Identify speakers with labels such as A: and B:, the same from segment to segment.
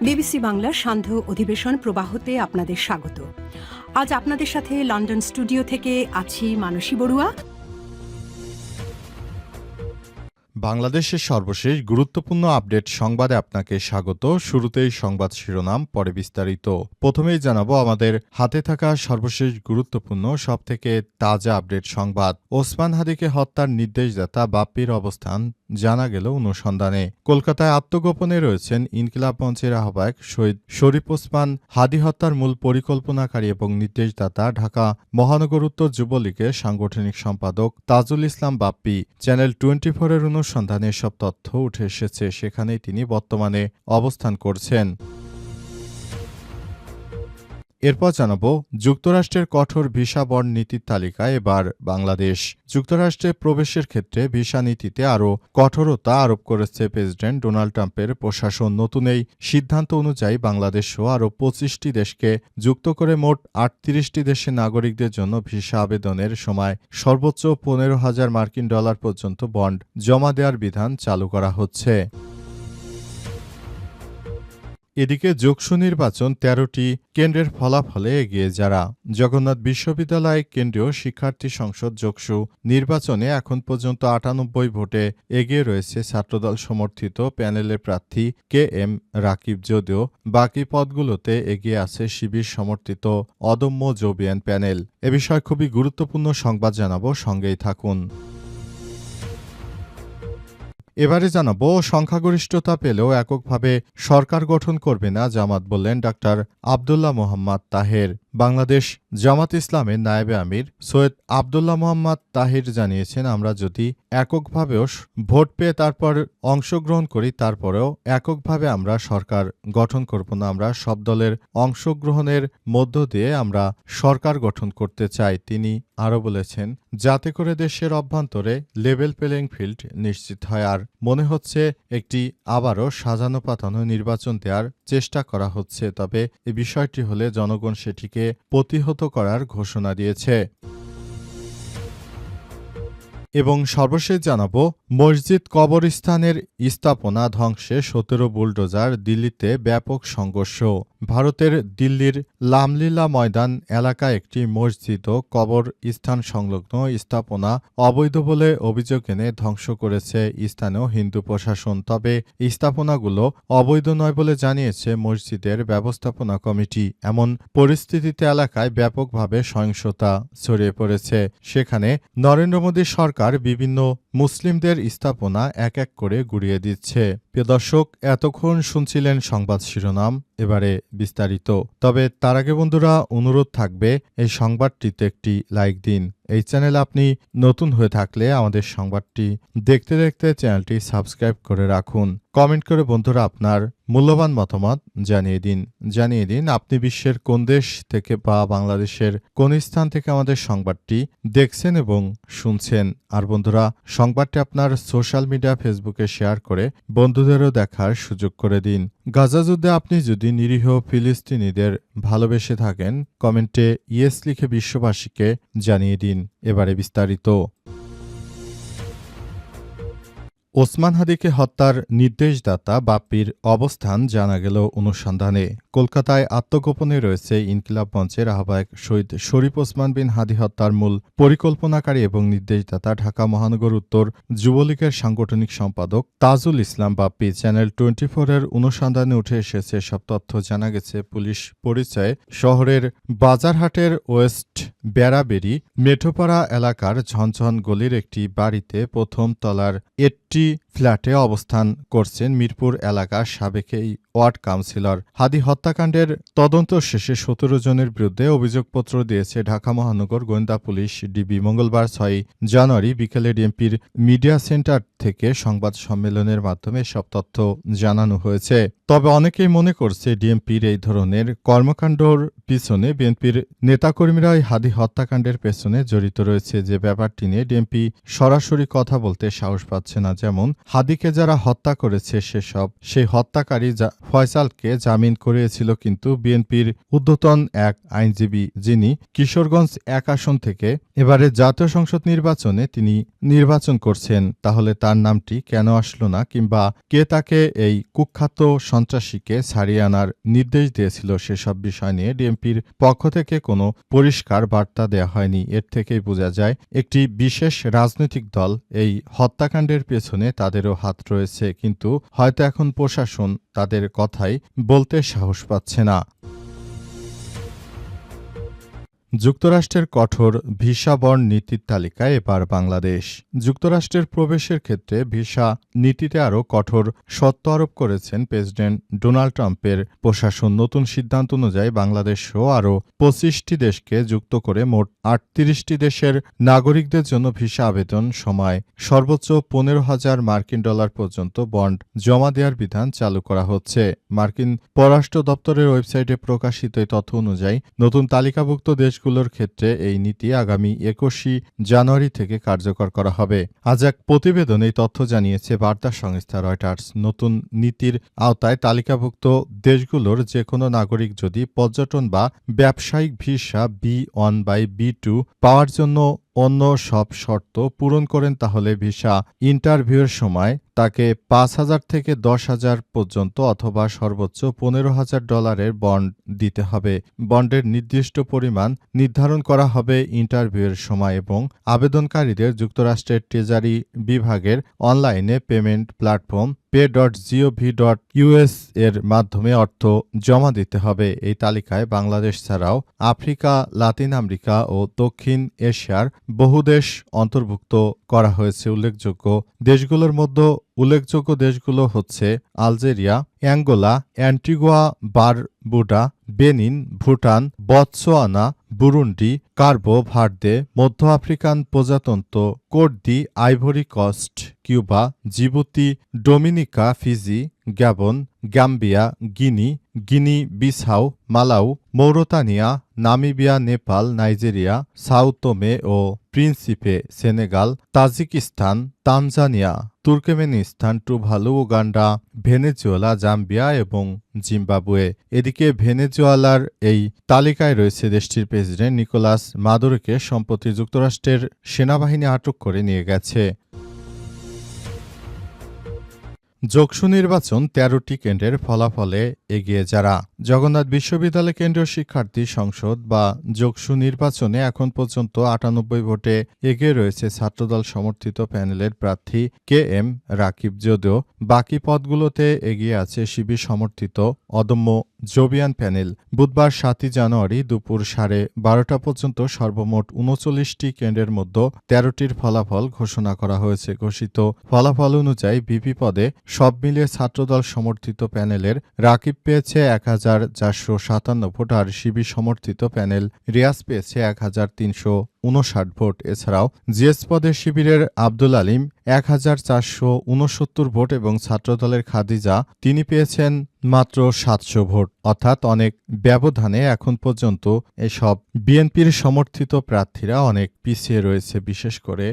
A: BBC বাংলার সান্ধ্য অধিবেশন প্রবাহতে আপনাদের স্বাগত। আজ আপনাদের সাথে লন্ডন স্টুডিও থেকে আছি মানসী বড়ুয়া।
B: বাংলাদেশের সর্বশেষ গুরুত্বপূর্ণ আপডেট সংবাদে আপনাকে স্বাগত। শুরুতেই সংবাদ শিরোনাম, পরে বিস্তারিত। প্রথমেই জানাবো আমাদের হাতে থাকা সর্বশেষ গুরুত্বপূর্ণ সবথেকে তাজা আপডেট সংবাদ। ওসমান হাদিকে হত্যার নির্দেশদাতা বাপ্পির অবস্থান জানা গেল অনুসন্ধানে। কলকাতায় আত্মগোপনে রয়েছেন ইনকিলাব মঞ্চের আহ্বায়ক শহীদ শরীফ ওসমান। হাদি হত্যার মূল পরিকল্পনাকারী এবং নির্দেশদাতা ঢাকা মহানগর উত্তর যুবলীগের সাংগঠনিক সম্পাদক তাজুল ইসলাম বাপ্পি। চ্যানেল 24-এর অনুসন্ধানে এসব তথ্য উঠে এসেছে, সেখানেই তিনি বর্তমানে অবস্থান করছেন। এরপর জানাবো যুক্তরাষ্ট্রের কঠোর ভিসা বন্ড নীতির তালিকায় এবার বাংলাদেশ। যুক্তরাষ্ট্রে প্রবেশের ক্ষেত্রে ভিসা নীতিতে আরও কঠোরতা আরোপ করেছে প্রেসিডেন্ট ডোনাল্ড ট্রাম্পের প্রশাসন। নতুন এই সিদ্ধান্ত অনুযায়ী বাংলাদেশসহ আরও 25টি দেশকে যুক্ত করে মোট 38টি দেশের নাগরিকদের জন্য ভিসা আবেদনের সময় সর্বোচ্চ $15,000 পর্যন্ত বন্ড জমা দেওয়ার বিধান চালু করা হচ্ছে। এদিকে যোগসু নির্বাচন 13টি কেন্দ্রের ফলাফলে এগিয়ে যারা। জগন্নাথ বিশ্ববিদ্যালয় কেন্দ্রীয় শিক্ষার্থী সংসদ যোগসু নির্বাচনে এখন পর্যন্ত 98 ভোটে এগিয়ে রয়েছে ছাত্রদল সমর্থিত প্যানেলের প্রার্থী KM রাকিব। যদিও বাকি পদগুলোতে এগিয়ে আছে শিবির সমর্থিত অদম্য জোবিয়ান প্যানেল। এ বিষয়ে খুবই গুরুত্বপূর্ণ সংবাদ জানাবো, সঙ্গেই থাকুন। এবারে জানাবো সংখ্যাগরিষ্ঠতা পেলেও এককভাবে সরকার গঠন করবে না জামাত, বললেন ডাক্তার আব্দুল্লাহ মোহাম্মদ তাহের। বাংলাদেশ জামাত ইসলামের নায়েবে আমির সৈয়দ আব্দুল্লাহ মোহাম্মদ তাহির জানিয়েছেন, আমরা যদি এককভাবেও ভোট পেয়ে তারপর অংশগ্রহণ করি, তারপরেও এককভাবে আমরা সরকার গঠন করব না। আমরা সব দলের অংশগ্রহণের মধ্য দিয়ে আমরা সরকার গঠন করতে চাই। তিনি আরও বলেছেন, যাতে করে দেশের অভ্যন্তরে লেভেল প্লেইং ফিল্ড নিশ্চিত হয়। আর মনে হচ্ছে একটি আবারও সাজানো পাতানো নির্বাচন দেওয়ার চেষ্টা করা হচ্ছে, তবে এ বিষয়টি হলে জনগণ সেটিকে প্রতিহত করার ঘোষণা দিয়েছে। এবং সর্বশেষ জানাবো মসজিদ কবরস্থানের স্থাপনা ধ্বংসে 17 বুলডোজার, দিল্লিতে ব্যাপক সংঘর্ষ। ভারতের দিল্লির লামলীলা ময়দান এলাকায় একটি মসজিদ ও কবর স্থান সংলগ্ন স্থাপনা অবৈধ বলে অভিযোগ এনে ধ্বংস করেছে স্থানীয় হিন্দু প্রশাসন। তবে স্থাপনাগুলো অবৈধ নয় বলে জানিয়েছে মসজিদের ব্যবস্থাপনা কমিটি। এমন পরিস্থিতিতে এলাকায় ব্যাপকভাবে সহিংসতা ছড়িয়ে পড়েছে। সেখানে নরেন্দ্র মোদী সরকার বিভিন্ন মুসলিমদের স্থাপনা এক এক করে গুড়িয়ে দিচ্ছে। প্রিয় দর্শক, এতক্ষণ শুনছিলেন সংবাদ শিরোনাম, এবারে বিস্তারিত। তবে তার আগে বন্ধুরা অনুরোধ থাকবে এই সংবাদটিতে একটি লাইক দিন। এই চ্যানেলে আপনি নতুন হয়ে থাকলে আমাদের সংবাদটি দেখতে দেখতে চ্যানেলটি সাবস্ক্রাইব করে রাখুন। কমেন্ট করে বন্ধুরা আপনার মূল্যবান মতামত জানিয়ে দিন আপনি বিশ্বের কোন দেশ থেকে বা বাংলাদেশের কোন স্থান থেকে আমাদের সংবাদটি দেখছেন এবং শুনছেন। আর বন্ধুরা সংবাদটি আপনার সোশ্যাল মিডিয়া ফেসবুকে শেয়ার করে বন্ধুদেরও দেখার সুযোগ করে দিন। গাজা যুদ্ধে আপনি যদি নিরীহ ফিলিস্তিনিদের ভালোবেসে থাকেন, কমেন্টে ইয়েস লিখে বিশ্ববাসীকে জানিয়ে দিন। এবারে বিস্তারিত। ওসমান হাদিকে হত্যার নির্দেশদাতা বাপ্পির অবস্থান জানা গেল অনুসন্ধানে। কলকাতায় আত্মগোপনে রয়েছে ইনকিলাব মঞ্চের আহ্বায়ক শহীদ শরীফ ওসমান বিন হাদি হত্যার মূল পরিকল্পনাকারী এবং নির্দেশদাতা ঢাকা মহানগর উত্তর যুবলীগের সাংগঠনিক সম্পাদক তাজুল ইসলাম বাপ্পি। চ্যানেল 24-এর অনুসন্ধানে উঠে এসেছে সব তথ্য। জানা গেছে পুলিশ পরিচয়ে শহরের বাজারহাটের ওয়েস্ট বেড়াবেড়ি মেঠোপাড়া এলাকার ঝনঝন গলির একটি বাড়িতে প্রথম তলার 8টি ফ্ল্যাটে অবস্থান করছেন মিরপুর এলাকার সাবেক এই ওয়ার্ড কাউন্সিলর। হাদি হত্যাকাণ্ডের তদন্ত শেষে 17 জনের বিরুদ্ধে অভিযোগপত্র দিয়েছে ঢাকা মহানগর গোয়েন্দা পুলিশ ডিবি। মঙ্গলবার 6 জানুয়ারি বিকেলে ডিএমপির মিডিয়া সেন্টার থেকে সংবাদ সম্মেলনের মাধ্যমে সব তথ্য জানানো হয়েছে। তবে অনেকেই মনে করছে ডিএমপির এই ধরনের কর্মকাণ্ডর পিছনে বিএনপির নেতাকর্মীরাই হাদি হত্যাকাণ্ডের পেছনে জড়িত রয়েছে। যে ব্যাপারটি নিয়ে ডিএমপি সরাসরি কথা বলতে সাহস পাচ্ছে না। যেমন হাদিকে যারা হত্যা করেছে সেই হত্যাকারী ফয়সালকে জামিন করিয়েছিল, কিন্তু বিএনপির ঊর্ধ্বতন এক আইনজীবী যিনি কিশোরগঞ্জ ১ আসন থেকে এবারে জাতীয় সংসদ নির্বাচনে তিনি নির্বাচন করছেন, তাহলে তার নামটি কেন আসলো না, কিংবা কে তাকে এই কুখ্যাত সন্ত্রাসীকে ছাড়িয়ে আনার নির্দেশ দিয়েছিল, সেসব বিষয় নিয়ে ডিএমপির পক্ষ থেকে কোনো পরিষ্কার বার্তা দেওয়া হয়নি। এর থেকেই বোঝা যায় একটি বিশেষ রাজনৈতিক দল এই হত্যাকাণ্ডের পেছনে তাদেরও হাত রয়েছে, কিন্তু হয়তো এখন প্রশাসন তাদের কথাই বলতে সাহস পাচ্ছে না। যুক্তরাষ্ট্রের কঠোর ভিসা বন্ড নীতির তালিকায় এবার বাংলাদেশ। যুক্তরাষ্ট্রের প্রবেশের ক্ষেত্রে ভিসা নীতিতে আরও কঠোর শর্ত আরোপ করেছেন প্রেসিডেন্ট ডোনাল্ড ট্রাম্পের প্রশাসন। নতুন সিদ্ধান্ত অনুযায়ী বাংলাদেশসহ আরও ২৫টি দেশকে যুক্ত করে মোট ৩৮টি দেশের নাগরিকদের জন্য ভিসা আবেদন সময় সর্বোচ্চ $১৫,০০০ পর্যন্ত বন্ড জমা দেওয়ার বিধান চালু করা হচ্ছে। মার্কিন পররাষ্ট্র দপ্তরের ওয়েবসাইটে প্রকাশিত এই তথ্য অনুযায়ী নতুন তালিকাভুক্ত দেশগুলোর ক্ষেত্রে এই নীতি আগামী ২১ জানুয়ারি থেকে কার্যকর করা হবে। আজ এক প্রতিবেদন এই তথ্য জানিয়েছে বার্তা সংস্থা রয়টার্স। নতুন নীতির আওতায় তালিকাভুক্ত দেশগুলোর যে কোনো নাগরিক যদি পর্যটন বা ব্যবসায়িক ভিসা B1 বা B2 পাওয়ার জন্য অন্য সব শর্ত পূরণ করেন, তাহলে ভিসা ইন্টারভিউয়ের সময় তাকে ৫,০০০ থেকে ১০,০০০ পর্যন্ত অথবা সর্বোচ্চ $১৫,০০০ বন্ড দিতে হবে। বন্ডের নির্দিষ্ট পরিমাণ নির্ধারণ করা হবে ইন্টারভিউয়ের সময় এবং আবেদনকারীদের যুক্তরাষ্ট্রের ট্রেজারি বিভাগের অনলাইনে পেমেন্ট প্ল্যাটফর্ম pay.gov.us এর মাধ্যমে অর্থ জমা দিতে হবে। এই তালিকায় বাংলাদেশ ছাড়াও আফ্রিকা, লাতিন আমেরিকা ও দক্ষিণ এশিয়ার বহু দেশ অন্তর্ভুক্ত করা হয়েছে। উল্লেখযোগ্য দেশগুলো হচ্ছে Algeria, Angola, Antigua, Barbuda, Benin, Bhutan, Botswana, Burundi, Cabo Verde, মধ্য আফ্রিকান প্রজাতন্ত্র, Cote de Ivory Coast, Cuba, Djibouti, Dominica, Fiji, Gabon, Gambia, Guinea Bissau, Malawi, Mauritania, Namibia, Nepal, Nigeria, Sao Tome ও Principe, Senegal, Tajikistan, Tanzania, Turkmenistan, Tuvalu, Uganda, Venezuela, Zambia এবং Zimbabwe. এদিকে ভেনেজুয়েলার এই তালিকায় রয়েছে দেশটির প্রেসিডেন্ট নিকোলাস মাদুরোকে সম্প্রতি যুক্তরাষ্ট্রের সেনাবাহিনী আটক করে নিয়ে গেছে। যোগসু নির্বাচন ১৩টি কেন্দ্রের ফলাফলে এগিয়ে যারা। জগন্নাথ বিশ্ববিদ্যালয় কেন্দ্রীয় শিক্ষার্থী সংসদ বা যোগসু নির্বাচনে এখন পর্যন্ত ৯৮ ভোটে এগিয়ে রয়েছে ছাত্রদল সমর্থিত প্যানেলের প্রার্থী KM রাকিব, যদিও বাকি পদগুলোতে এগিয়ে আছে শিবির সমর্থিত অদম্য জোবিয়ান প্যানেল। বুধবার ৭ জানুয়ারি দুপুর ১২:৩০ পর্যন্ত সর্বমোট ৩৯টি কেন্দ্রের মধ্যে ১৩টির ফলাফল ঘোষণা করা হয়েছে। ঘোষিত ফলাফল অনুযায়ী ভিপি পদে সব মিলিয়ে ছাত্রদল সমর্থিত প্যানেলের রাকিব পেয়েছে ১,৪৫৭ ভোট, আর শিবির সমর্থিত প্যানেল রিয়াজ পেয়েছে ১,৩৫৯ ভোট। এছাড়াও জিএস পদে শিবিরের আব্দুল আলিম ১,৪৬৯ ভোট এবং ছাত্রদলের খাদিজা তিনি পেয়েছেন মাত্র ৭০০ ভোট। অর্থাৎ অনেক ব্যবধানে এখন পর্যন্ত এসব বিএনপির সমর্থিত প্রার্থীরা অনেক পিছিয়ে রয়েছে। বিশেষ করে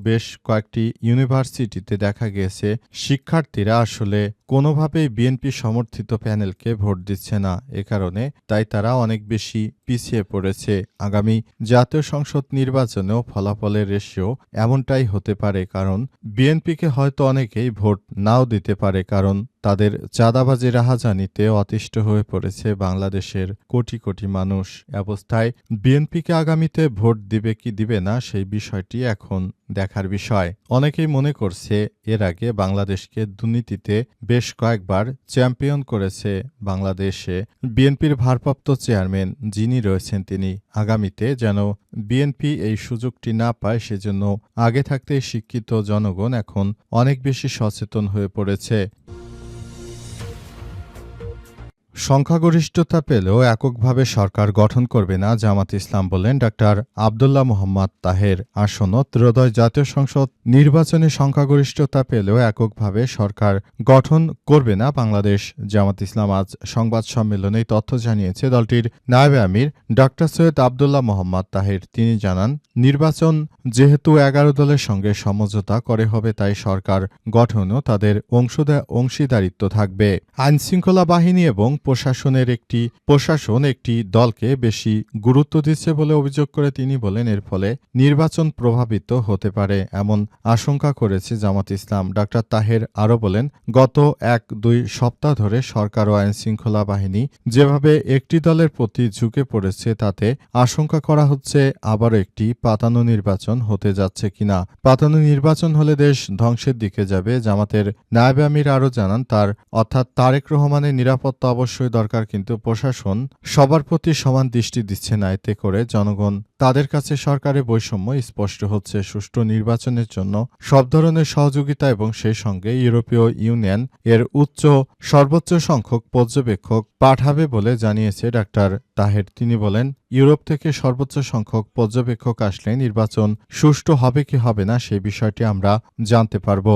B: বেশ কয়েকটি ইউনিভার্সিটিতে দেখা গিয়েছে শিক্ষার্থীরা আসলে কোনোভাবেই বিএনপি সমর্থিত প্যানেলকে ভোট দিচ্ছে না। এ কারণে তাই তারা অনেক বেশি পিছিয়ে পড়েছে। আগামী জাতীয় সংসদ নির্বাচনেও ফলাফলের রেশিও এমনটাই হতে পারে, কারণ বিএনপিকে হয়তো অনেকেই ভোট নাও দিতে পারে, কারণ তাদের চাঁদাবাজি রাহাজানিতে অতিষ্ঠ হয়ে পড়েছে বাংলাদেশের কোটি কোটি মানুষ। অবস্থায় বিএনপিকে আগামীতে ভোট দিবে কি দিবে না সেই বিষয়টি এখন দেখার বিষয়। অনেকেই মনে করছে এর আগে বাংলাদেশকে দুর্নীতিতে বেশ কয়েকবার চ্যাম্পিয়ন করেছে বাংলাদেশে বিএনপির ভারপ্রাপ্ত চেয়ারম্যান যিনি রয়েছেন, তিনি আগামীতে যেন বিএনপি এই সুযোগটি না পায় সেজন্য আগে থাকতেই শিক্ষিত জনগণ এখন অনেক বেশি সচেতন হয়ে পড়েছে। সংখ্যাগরিষ্ঠতা পেলেও এককভাবে সরকার গঠন করবে না জামাত ইসলাম, বললেন ডাক্তার আব্দুল্লাহ মোহাম্মদ তাহের। আসন্ন ত্রয়োদশ জাতীয় সংসদ নির্বাচনে সংখ্যাগরিষ্ঠতা পেলেও এককভাবে সরকার গঠন করবে না বাংলাদেশ জামাত ইসলাম। আজ সংবাদ সম্মেলনে এই তথ্য জানিয়েছে দলটির নায়েবে আমির ডাক্তার সৈয়দ আব্দুল্লাহ মোহাম্মদ তাহের। তিনি জানান, নির্বাচন যেহেতু ১১ দলের সঙ্গে সমঝোতা করে হবে, তাই সরকার গঠনও তাদের অংশীদারিত্ব থাকবে। আইনশৃঙ্খলা বাহিনী এবং প্রশাসন একটি দলকে বেশি গুরুত্ব দিচ্ছে বলে অভিযোগ করে তিনি বলেন, এর ফলে নির্বাচন প্রভাবিত হতে পারে এমন আশঙ্কা করেছে জামাত ইসলাম। ডাক্তার তাহের আরও বলেন, গত ১-২ সপ্তাহ ধরে সরকার ও আইনশৃঙ্খলা বাহিনী যেভাবে একটি দলের প্রতি ঝুঁকে পড়েছে, তাতে আশঙ্কা করা হচ্ছে আবারও একটি পাতানো নির্বাচন হতে যাচ্ছে কিনা। পাতানো নির্বাচন হলে দেশ ধ্বংসের দিকে যাবে। জামাতের নায়েবে আমির আরও জানান, অর্থাৎ তারেক রহমানের নিরাপত্তা অবশ্যই দরকার, কিন্তু প্রশাসন সবার প্রতি সমান দৃষ্টি দিচ্ছে না। এতে করে জনগণ তাদের কাছে সরকারের বৈষম্য স্পষ্ট হচ্ছে। সুষ্ঠু নির্বাচনের জন্য সব ধরনের সহযোগিতা এবং সেই সঙ্গে ইউরোপীয় ইউনিয়ন এর সর্বোচ্চ সংখ্যক পর্যবেক্ষক পাঠাবে বলে জানিয়েছে ডাক্তার তাহের। তিনি বলেন, ইউরোপ থেকে সর্বোচ্চ সংখ্যক পর্যবেক্ষক আসলে নির্বাচন সুষ্ঠু হবে কি হবে না সেই বিষয়টি আমরা জানতে পারব।